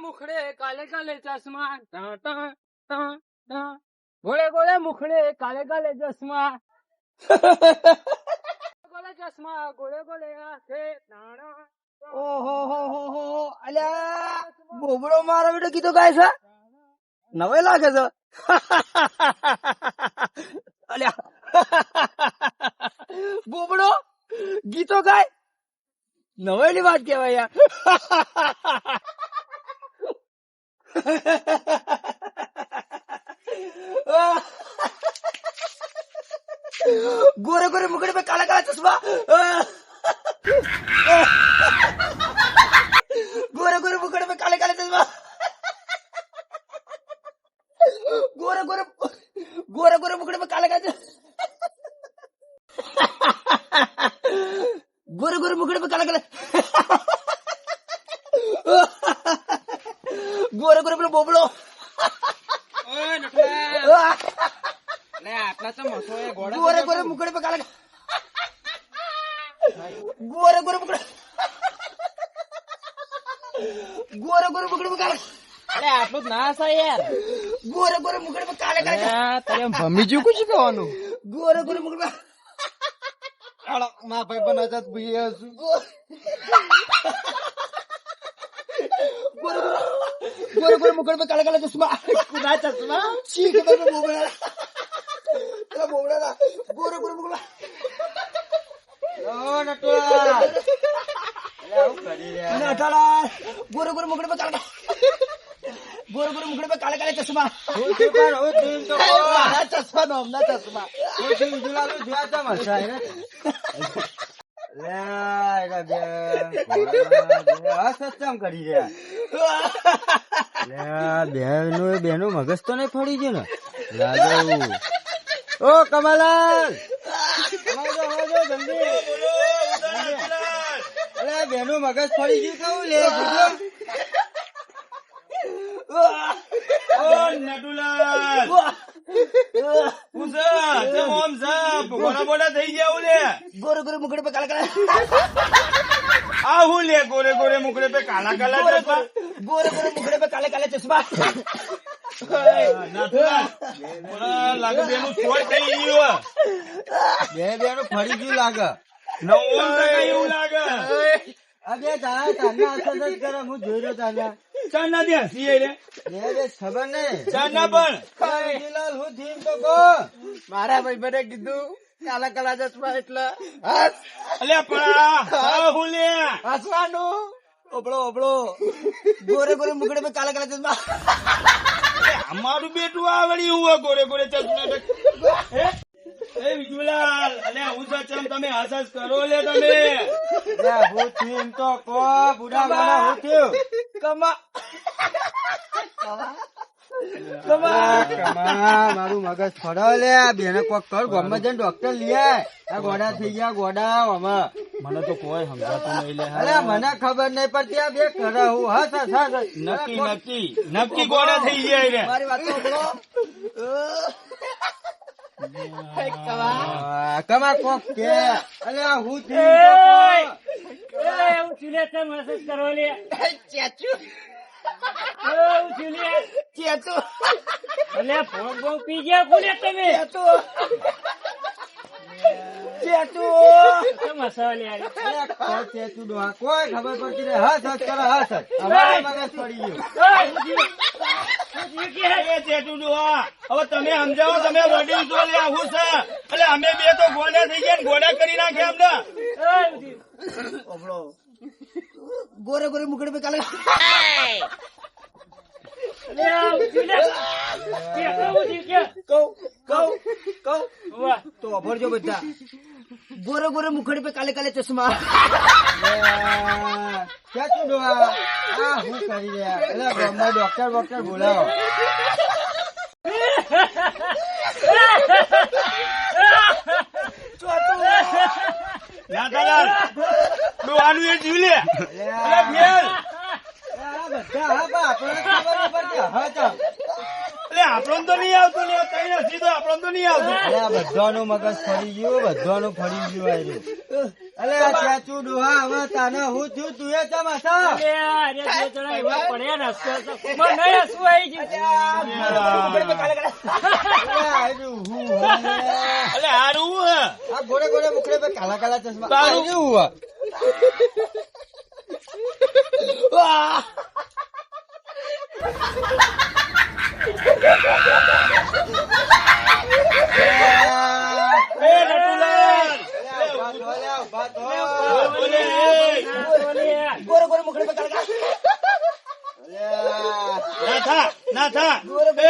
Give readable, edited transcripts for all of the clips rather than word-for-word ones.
મુખડે કાલે કાલે ચશ્મા ગોળે ગોળે મુખડે કાલે કાલે ચશ્મા ગોળે ચશ્મા ગોળે ગોળે આંખે નાણા. ઓહો હો હો હો અલ્યા બોબડો મારો બેટો ગીતો ગાય છે નવે લાગે છે અલ્યા બોબડો ગીતો ગાય નવેલી વાત કેવાય યાર. गोरे गोरे मुकड़े पे काला काला चश्मा गोरे गोरे मुकड़े पे काले काले चश्मा गोरे गोरे गोरे गोरे मुकड़े पे काले काले गोरे गोरे मुकड़े पे काले काले गोरे गोरे पेलो बोबड़ो गोरे गोरे मुकड़े पे काला गोरे गोरे मुकड़े गोरे गोरे मुकड़े पे काला. અરે આટલું જ ના થાય યાર. गोरे गोरे मुकड़े पे काले काले તારે ભમી જ્યું કુછ કહેવાનું. गोरे गोरे मुकड़े पे મા ભાઈ બનાવતા ભૂલી છું. गोरे गोरे मुकड़े पे काले काले चश्मा કુના ચશ્મા ठीक है मैं बोबड़ा तेरा बोबड़ा ना गोरे गोरे मुकड़े ઓ નટુઆ અલે આવું કરી રહ્યા ना डाला गोरे गोरे मुकड़े पे काले गोरे गोरे मुकड़े पे काले काले चश्मा હું તો પણ હું ટીમ તો ना चश्मा नो ना चश्मा હું ટીમ જુલાલું જ્યાં તો મસા હે લે એરા બે આ સત્સંગ કરી રહ્યા લે બેનો મગજ તો નહીં ફરી ગયો ને લાગુ. ઓ કમલાલ આવજો જલ્દી. અલે બેનો મગજ ફરી ગયું કહું લે ગુડો. ઓ નટુલાલ ઉસા તે મોમ સા બોડા બોડા થઈ ગયા લે. गोरे गोरे मुकड़े पे काले काले આ હું લે ગોરે ગોરે મુકડે પે કાલા કાલા ચશ્મા. गोरे गोरे मुकड़े पे काले काले चश्मा નટુલાલ બોલા લાગે બેનું છોડ થઈ ગયું. બેનું ફરી ગયું લાગે. 90% એવું લાગે. અબે તારા તાના અસર જ કરે હું જોઈ રહ્યો તાના ચાના દે હસી રે બે ખબર નહીં ચાના પણ જલાલ હું થીમ તો કો મારા ભાઈ બરે કીધું કાલા કાલા ચશ્મા એટલે અલે પણ આ હું લે હસવાનું ओबड़ो ओबड़ो गोरे गोरे मुकड़े पे काले काले चश्मा અમારું બેટું આવડી હું ગોરે ગોરે ચશ્મા. એ વિજુલાલ અલે હું સચમ તમે હસસ કરો લે તમે લે હું થીમ તો કો બુડા મારા હું થયું कमा મારું મગજ ફરો લે બેને કોક કર ગમે જઈને ડોક્ટર લઈ આ ગોડા થઈ ગયા ગોડા આમાં મને તો કોઈ સમજાતું નહીં લે. અરે મને ખબર નહીં પડતી આ બે કરે હું હસ નક્કી નક્કી નક્કી ગોડા થઈ ગયા રે मारी बात ओबड़ो કમા કોક કે અલે હું થી चेचू चेचू चेचू કોઈ ખબર પડતી નહીં. હસ હસ કરે હસ અમારા મગજ પડી ગયું. હવે તમે સમજાવો તમે વડીલ છો લે આવું છે એટલે અમે બે તો ગોડા થઈ ગયા ગોડા કરી નાખે અમને. ओबड़ो गोरे गोरे मुकड़े पे काले तो अभरजो बच्चा गोरे गोरे मुखड़े पे काले काले चश्मा ક્યાં તું ડોહા આ હું કરી રહ્યા એટલે ગામમાં ડોક્ટર બોલાવો. નાથાલાલ ડોહાનું એ જીવ લે અલે ફેલ બધા હા બા આપણને ખબર ન પડતી હા તો એટલે આપણને તો નહીં આવતું લે તઈ નથી તો આપણને તો નહીં આવતું. અલે બધાનું મગજ ફરી ગયું બધાનું ફરી ગયું આ રે અલે આ ચાચુ ડોહા હવે તને હું થયું તું એ ચમ હસો? અરે બે જણા એવા પડ્યા ને હસતો હસતો. મને નહીં હસવું આવી ગયું. અલે આયરું હું હવે. અલે હારું હે. આ ગોળે ગોળે મુખડે पे કાલા કાલા ચશ્મા તારું. આયરું હું. વાહ. એ નટુલાલ. ઉભા થો. બોલે. ગોરે ગોરે મુખડે पे કાલા કાલા. ના થા.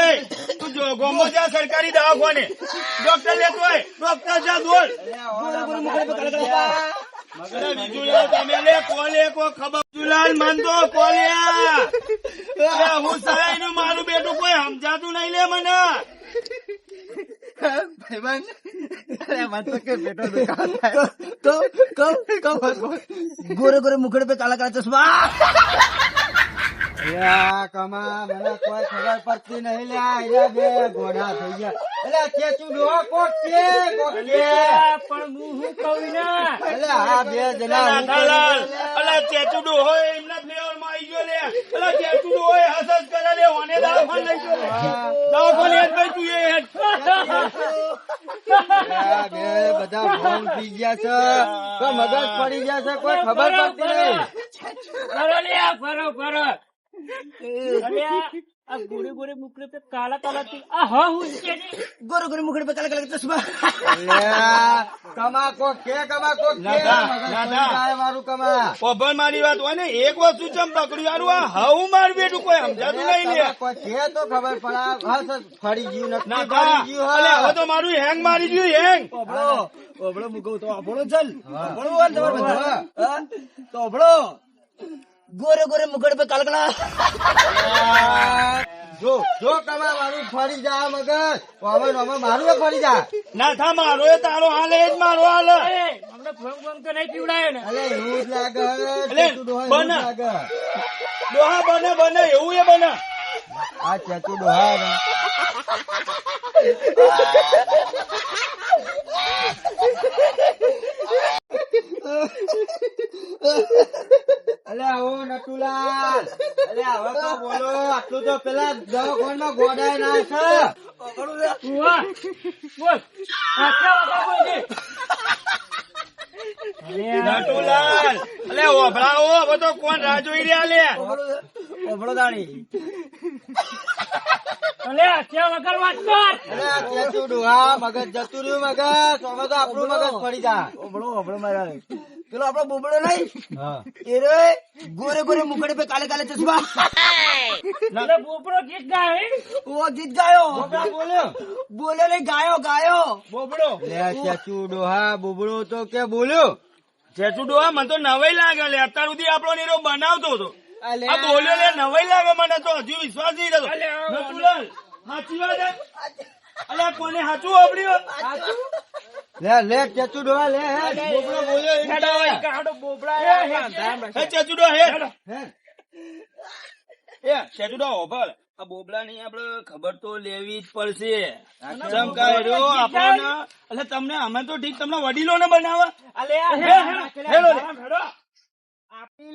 એ તું જો ગોમો જા સરકારી દવાખાને. ડોક્ટર લેતો હોય. ડોક્ટર જા દોડ. ગોરે ગોરે મુખડે पे કાલા કાલા. અરે વિજુલાલ તમે લે કોલે કો ખબર વિજુલાલ મન તો કોલ્યા. એ હું સરાય નું મારું બેટું કોઈ સમજાતું નહીં લે મને. ભાઈબંધ. અરે મન તો કે બેટો દુકાન થાય. ગોરે ગોરે મુખડે पे કાલા કાલા ચશ્મા. અલ્યા કમા મને કોઈ ખબર પડતી નહીં લે આયરા બે ઘોડા થઈ ગયા. અલ્યા ચેચુ ડોહા કોક છે. પણ હું શું કહું ને અલ્યા આ બે જણા હું નાથાલાલ. કરી લે. અલા ચેચુડો હોય એમના ફ્લેવર માં આવી ગયો લે. અલા ચેચુડો હોય હસસ કરે લે. ઓને દવાખાને લઈ ગયો લે. દવાખાને હેડ ભાઈ તું એ હેડ. અલ્યા બે બધા ફોન પી ગયા છે. તો મગજ પડી ગયા છે કોઈ ખબર પડતી નહીં. ફરો લે ફરો અરે આ ગોરે ગોરે મુખડે पे કાલા કાલા થી આ હા હું છે ને ગોરે ગોરે મુખડે पे કાલા કાલા ચશ્મા. અલ્યા કમા કોક કે કમા કોક કે નાથા, મગજ પડી નાથા. જાય મારું કમા. ઓભર મારી વાત હોય ને એક વસ્તુ ચમ પકડ્યું યારું આ હું મારું બેટું કોઈ સમજાતું નહીં લે. કોઈ કે તો ખબર પડે. હસ ફરી ગયું નક્કી નાથા. ફરી ગયું અલે હવે હા. તો મારું હેંગ મારી ગયું હેંગ. ઓબળો મુકો તો ઓબળો ચલ. હા. ઓબળો બોલ તમારે બધા. હા? તો ઓબળો ગોરે ગોરે મુખડે पे કાલા કાલા. જો કમા મારું ફરી જા મગજ. હવે મારું એ ફરી જા. ના થા મારો એ તારો હાલ એ જ મારો હાલ. એ હમણાં ભંગ તો નહીં પીવડાયો ને અલે એવું જ લાગે. અલે, ચેતુ ડોહા એવું જ બને. લાગે. ડોહા બને એવું એ બને. આ ચેતુ ડોહા ને. અલ્યા ઓ નટુલાલ. અલ્યા હવે તો બોલો. આટલું તો પેલા દવાખાનામાં ગોડાય ના છે. ઉવા બોલ આખા વાગા બોલ છે નટુલાલ. અલે ઓભળાવો હવે તો કોણ રાહ જોઈ રહ્યા લે. ઓબળો દાણી. અલે આખા વગર વાત કર અલ્યા ચેતુ ડોહા મગજ જતું રહ્યું મગજ. હવે તો આપણું મગજ ફરી જા. ઓબળો મારા. પેલો આપણો બોબડો નહીં હા. એ રે ગોરે ગોરે મુખડે पे કાલે કાલે ચશ્મા. એટલે બોપડો ગીત ગાય ઓ ગીત ગાયો. બોબડા બોલ્યો. બોલે નહીં ગાયો. બોબડો. અલ્યા ચેતુ ડોહા બોબડો તો કે બોલ્યો. જેઠું ડોહા મને તો નવાઈ લાગે લે. અત્યાર સુધી આપણો નીરો બનાવતો હતો. અલ્યા. આ બોલ્યો લે નવાઈ લાગે મને તો હજુ વિશ્વાસ નહીં થતો. અલ્યા, નટુલાલ સાચી વાત હે? અલ્યા કોને સાચું વાપર્યું? લે ચેતુ ડોહા લે. બોબડો બોલ્યો એમ હેડો કહે. ઈ કાઢો બોબડા હે ચેચુડો હેડ. હે? એ ચેચુડો ઓભળ. આ બોબડા ની આપડે ખબર તો લેવી જ પડશે. ચમ કાઢ્યો આપણને. એટલે તમને અમે તો ઠીક તમને વડીલો ને બનાવવા. અલે હેડો લે.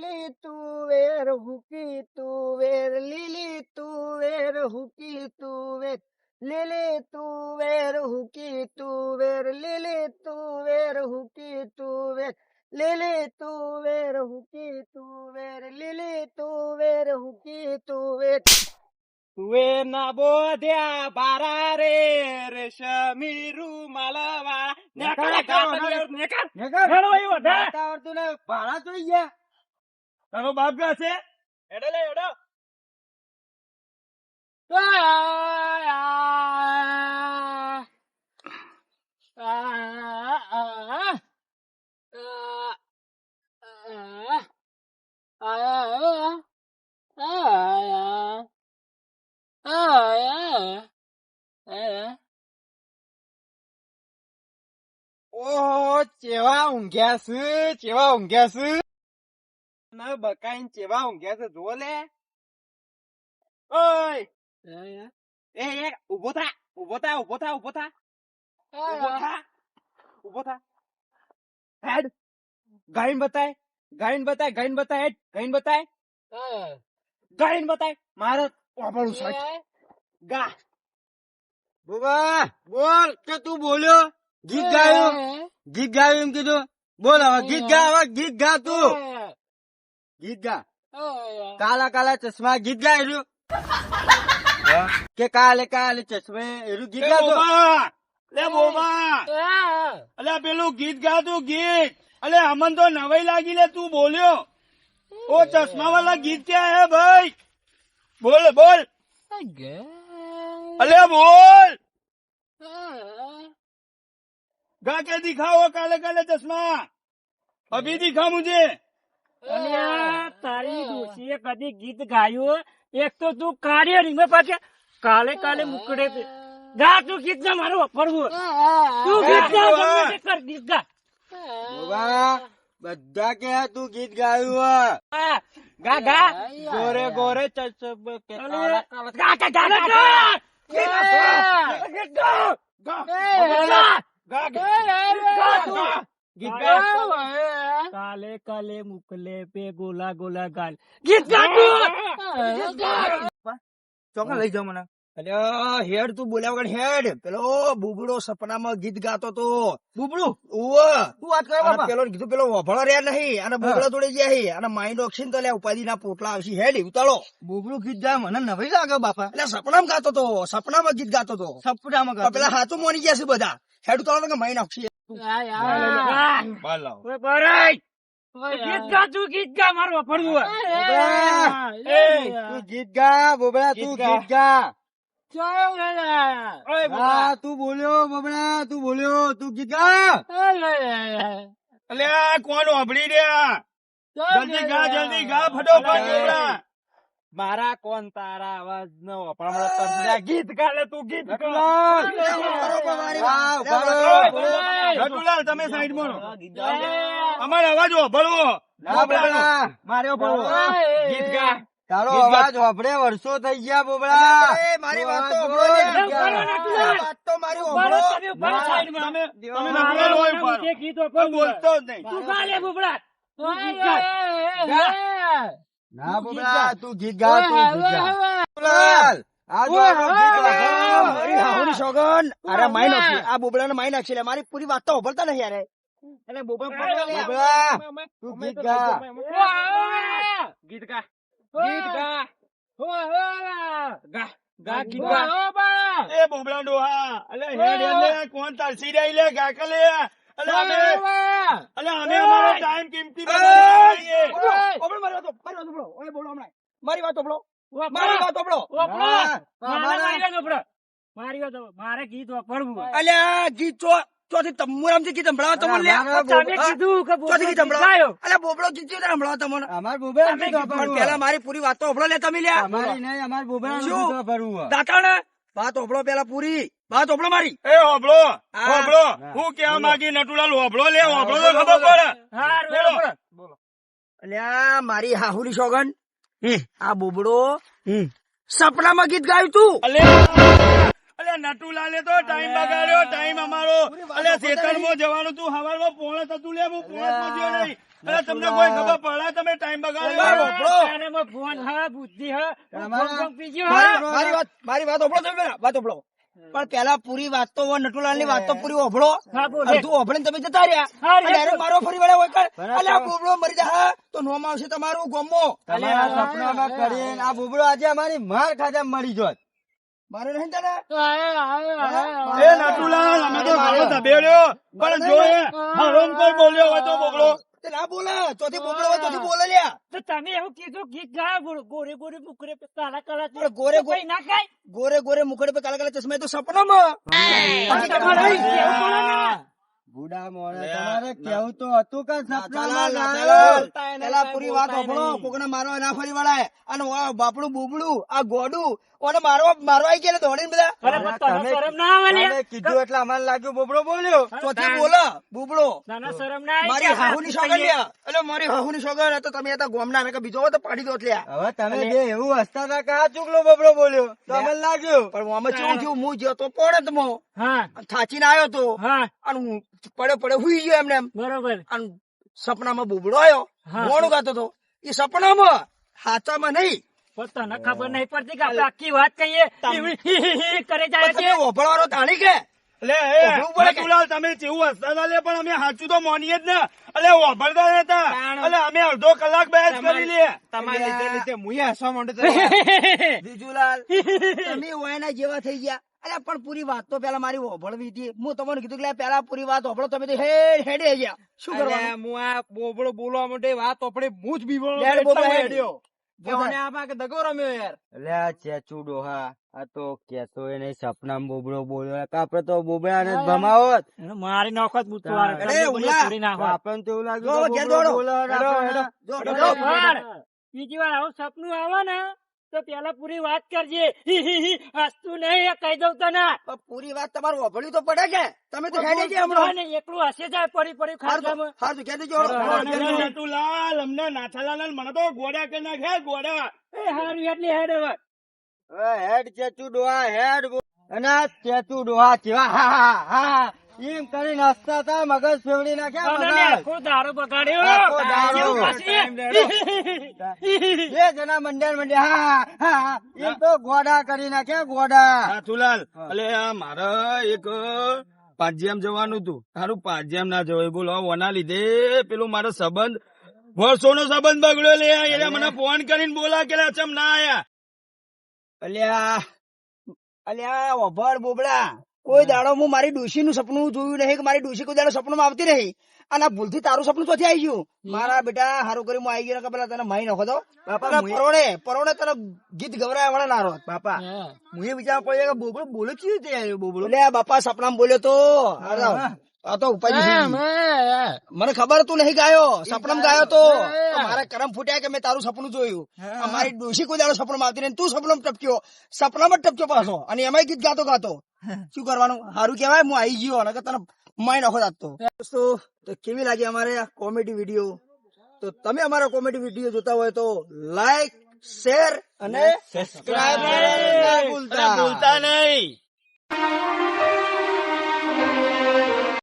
લીલી તુવેર હુકી તુવેર લીલી તુવેર હુકી તુવેર લીલી તુવેર હુકી તુવેર લીલી તુવેર હુકી તુવેર લીલી તુવેર હુકી તુવેર લીલી તુવેર હુકી તુવેર. તુવેર ના બોધ્યા બારા રે રેશમી રૂમાલવા આવડતું ને ભાડા જોઈ ગયા. તારો બાપ ક્યાં છે? હેડો લે હેડો ઓહો ચેવા ઊંઘ્યા છે. ના બકાઈ ચેવા ઊંઘ્યા છે જો લે. ઓય એ ઉભો થા. હેડ. ગાઈને બતાય ગાઈને બતાય ગાઈને બતાય હેડ, ગાઈને બતાય ગાઈને બતાય મારે વાપરવું છે ગા બોબા બોલ કે તું બોલ્યો ગીત ગાયું એમ કીધું બોલ હવે ગીત ગા તું ગીત ગા કાલા કાલા ચશ્મા ગીત ગા એર્યું કે કાલે કાલે ચશ્મે એર્યું ગીત ગા તું બોબા લે બોબા અલે પેલું ગીત ગાતું ગીત અલે અમન તો નવાઈ લાગી લે તું બોલ્યો ઓ ચશ્મા વાળા ગીત ક્યાં હે ભાઈ બોલ બોલ અલે બોલ गा के दिखाओ काले काले चश्मा अभी दिखा मुझे અલ્યા, તારી ડોશીએ કદી ગીત ગાયું? એક તો તું કાર્ય રીંગો પાછે કાલે કાલે મુકડે પે ગા તું ગીત ગા મારું વાપરવું તું ગીત ગા ગમે તે કર ગીત ગા બોબા બધા કે તું ગીત ગાયું હા, ગા ગા ગોરે ગોરે ચશ્મે કે કાલા કાલા ગા ગા ગા ગા ગીત ગા ગીત ગા કાલે કાલે મુકલે પે ગોલા ગોલા ગાલ ગીત ગા તું ચોકન લઈ જાવ મને અલ્યા હેડ તું બોલ્યા વગર હેડ પેલો બુબડો સપનામાં ગીત ગાતો તો બુબડું ઓવા તું વાત કરે બાપા પેલો કીધું પેલો વભળો રહ્યા નહીં અને બુબડો તોડી ગયા હી અને માઇન્ડ ઓક્સિન તો લે ઉપાધિ ના પોટલા આવશે હેડ ઉતાળો બુબડું ગીત ગાય મને નવાઈ લાગે બાપા એટલે સપનામાં ગાતો તો સપનામાં ગીત ગાતો તો સપનામાં ગાતો પેલા હાથું મોની ગયા છે બધા હેડ ઉતાળો કે માઇન્ડ ઓક્સિન ઓય બરાઈ ગીત ગા તું ગીત ગા મારું વાપરવું તું ગીત ગા બોબડા તું ગીત ગા હા તું બોલ્યો બોબડા તું બોલ્યો તું ગીત ગા अले कौन अबड़ी રહ્યા જલ્દી ગા ફટોફટ બોલા મારા કોણ તારા અવાજ નો વપરામણો ગીત ગાલે તું ગીત નટુલાલ તમે સાઈડ માં અમારો અવાજ ઓભળવો માર્યો પડો ગીત ગા તારો અવાજ વાપરે વર્ષો થઈ ગયા બોબડા મારી વાત તો મારી તમે નટુલાલ હોય ઉપર ગીત કોઈ બોલતો જ નહીં તું ગા લે બુબડા તું ગીત ગા ના બોબડા તું ગીત ગા બોલાલ આ જો આપણો ગીત વાગો. મારી હાહુની સોગન અરે માઈ નાખી આ બોબડાને માઈ નાખી લે મારી પૂરી વાત તો હોભળતા નહીં યાર એટલે બોબડા બોબડા તું ગીત ગા ગીત ગા ગીત ગા ગા ગા ગીત ગા એ બોબડા ડોહા અલે હેડ લે કોણ તરસી રહી લે ગા કે લે અલે અમે અમારો ટાઈમ કિંમતી બનાવીએ મારી વાત હોભળો મારી વાત હોભળો મારે ગીત વાપરવું અલ્યા ગીત ચોથી તમુરામથી ગીત સંભળાવો તમને લે તમે કીધું કે ચોથી ગીત સંભળાવો અલ્યા બોબડો ગીત સંભળાવો તમને અમાર બોબડા ગીત પણ વાપરવું પેલા મારી પૂરી વાત તો હોભળો લે તમે લ્યા અમારી નહીં અમાર બોબડા શું? ગીત વાપરવું દાતા ને વાત હોભળો પેલા પૂરી વાત હોભળો મારી એ હોબળો હોબળો હું કેવા માંગી નટુલાલ હોબળો લે હોબળો તો ખબર પડે બોલો અલ્યા મારી હાહુની સોગન આ બોબડો સપનામાં ગીત ગાયું તું અલે નટુલાલે તો ટાઈમ બગાડ્યો ટાઈમ અમારો અલે ખેતરમાં જવાનું તું હવારમાં પોણે થતું લે હું પોણે પહોંચ્યો નહીં અલે તમને કોઈ ખબર પડે તમે ટાઈમ બગાડ્યો ફોન હા બુદ્ધિ હા તમારા- પીજો મારી વાત હોભળો તમે પેલા વાત હોભળો પણ પેલા પૂરી વાત તો નટુલાલ ની વાત તો પૂરી હોભળો હા, બોલ. અડધું હોભળીને તમે જતા રહ્યા હા, અને ડાયરેક્ટ મારો ફરી વળ્યા હોય કર બરાબર. અલ્યા આ બોબડો મરી જા તો નોમ આવશે તમારું ગોમો તમારા સપનામાં કરીને આ બોબડો આજે અમારી માર ખાધા મરી જોત મારે નહીં તને એ નટુલાલ અમે તો ઘણો દબેડ્યો પણ જો એ હરોમ કોઈ બોલ્યો હોય તો બોબડો તે ના બોલે ચોથી બોબડો હોય ચોથી બોલે લ્યા તો તમે એવું કીધું ગીત ગા ગોરે ગોરે મુકરે પે કાલા કાલા પણ ગોરે ગોરે કોઈ ના ગાય ગોરે ગોરે મુખડે પે કાલા કાલા ચશ્મા એ તો સપનામાં બુડા મોણે તમારે કેવું તો હતું કે સપનામાં નાથાલાલ, ગાયો? પેલા પૂરી વાત હોભળો કોકને મારવા ના ફરી વળાય અને આ બાપડું બુબડું આ ગોડું ઓને મારવા આવી ગયા ને દોડીને બધા અરે પણ તને શરમ ના આવે લે તમે કીધું એટલે અમારે લાગ્યું બોબડો બોલ્યો ચોથી બોલે બુબડો તને શરમ ના આવે મારી હાહુની સોગન લ્યા એટલે મારી હાહુની સોગન તો તમે હતા ગોમના ને કે બીજો હોય તો પાડી દો લ્યા હવે તમે બે એવું હસતા હતા કે આ ચૂકલો બોબડો બોલ્યો તો અમને લાગ્યું પણ આમાં કેવું થયું હું જ્યો તો પોણે તમો હા થાચીને આવ્યો તો હા અને હું પડે હુઈ ગયો એમને એમ બરોબર અને સપનામાં બુબડો આવ્યો, હા. મોણું ગાતો હતો. એ સપનામાં, હાચામાં નહીં. પણ તને ખબર નહીં પડતી કે આપણે આખી વાત કહીએ એવી કરે જાય પણ છે. તમે ઓભળવાનો તાણી કે એટલે ઓભળવું પડે કે? નટુલાલ, તમે જેવું હસતા હતા લે, પણ અમે સાચું તો માનીએ જ ને. એટલે વાપરતા નતા. એટલે અમે અડધો કલાક બેસ કરી લે. બીજુલાલ, તમે ઓયના જેવા થઈ ગયા. અરે પણ પૂરી વાત તો પેલા મારી ઓભળવી હતી. હું તમને કીધું કે લે પેલા પૂરી વાત ઓભળો. તમે તો હેડે ગયા. શું કરવાનું? હું આ બોબડો બોલવા માટે વાત આપણે હું જ બીબડો હેડ બોબડો હેડ. હેડ્યો. કેવાય? આમાં કે દગો રમ્યો યાર. એટલે આ ચેચુ ડોહા આ તો કેતો એ નહીં, સપનામાં બોબડો બોલ્યો. આપડે તો બોબડાને જ ભમાવત. મારી નાખો જ બુતું વાળો. અરે, તમને ઉલા. છોડી નાખો. આપણને તો એવું લાગ્યું જો, કે ઘેર બોબડો દોડો. બોલે અને હેડો, આપણને- હેડો. જો, હેડો, હેડો. પણ બીજી વાર આવું સપનું આવે ને તો પેલા પૂરી વાત કરજે. હસતું નહીં એ કહી દઉં તને. પણ પૂરી વાત તમારે ઓભળવી તો પડે કે? તમે તો હેડે ગયા હમણાં. ને એકલું હસે જાય પડી પડી ખાધા. હારું તો કહેજો. નટુલાલ, અમને નાથાલાલ મને તો ગોડા કરી નાખ્યા, ગોડા. એ હારું એટલે હેડ હવે. હવે હેડ ચેચુ ડોહા હેડ અને આ ચેચુ ડોહા કેવા હા હા હા એમ કરીને હસતા હતા, મગજ ફેવડી નાખ્યા અને મગજ. આખો દારૂ બગાડ્યો. આખો દારૂ. જેવું પછી. બે જણા મંડ્યા હા હા એમ તો ગોડા કરી નાખ્યા ગોડા. નાથુલાલ, એટલે આ મારે એક પાજિયામ જવાનું હતું. તારું પાજિયામ ના જવાય, બોલો. ઓના લીધે પેલું મારો સંબંધ, વર્ષોનો સંબંધ બગડ્યો લે. એટલે મને ફોન કરીને બોલા કે ચમ ના આયા. અલ્યા ઓભળ બોબડા, કોઈ દાડો હું મારી ડોશી નું સપનું જોયું નહીં કે મારી ડોશી કોઈ દાડો સપનું આવતી નહીં. અને આ ભૂલથી તારું સપનું ચોથી આવી ગયું. મારા બેટા હારું કરી હું આવી ગયો કે પેલા તને માઈ નાખો તો પરોણે તને ગીત ગવરાયા વાળા નારો બાપા. હું એ વિચાર પડ્યો કે બોબડો બોલે કેવી રીતે આવ્યો બોબડો. એટલે આ બાપા સપનામાં બોલ્યો તો આ તો ઉપાજી થઈ ગઈ. મને ખબર તું નહીં ગાયો, સપનામાં ગાયો તો મારા કરમ ફૂટ્યા કે મેં તારું સપનું જોયું. મારી ડોશી કોઈ દાડો સપનામાં આવતી નહીં, તું સપનામાં ટપક્યો, સપનામાં જ ટપક્યો પાછો. અને એમાંય ગીત ગાતો શું કરવાનું? સારું કેવાય હું આવી ગયો અને તને માઈ નાખો દાંત. દોસ્તો, તો કેવી લાગી અમારે આ કોમેડી વિડીયો? તો તમે અમારા કોમેડી વિડીયો જોતા હોય તો લાઈક, શેર અને સબસ્ક્રાઇબ ભૂલતા નહીં.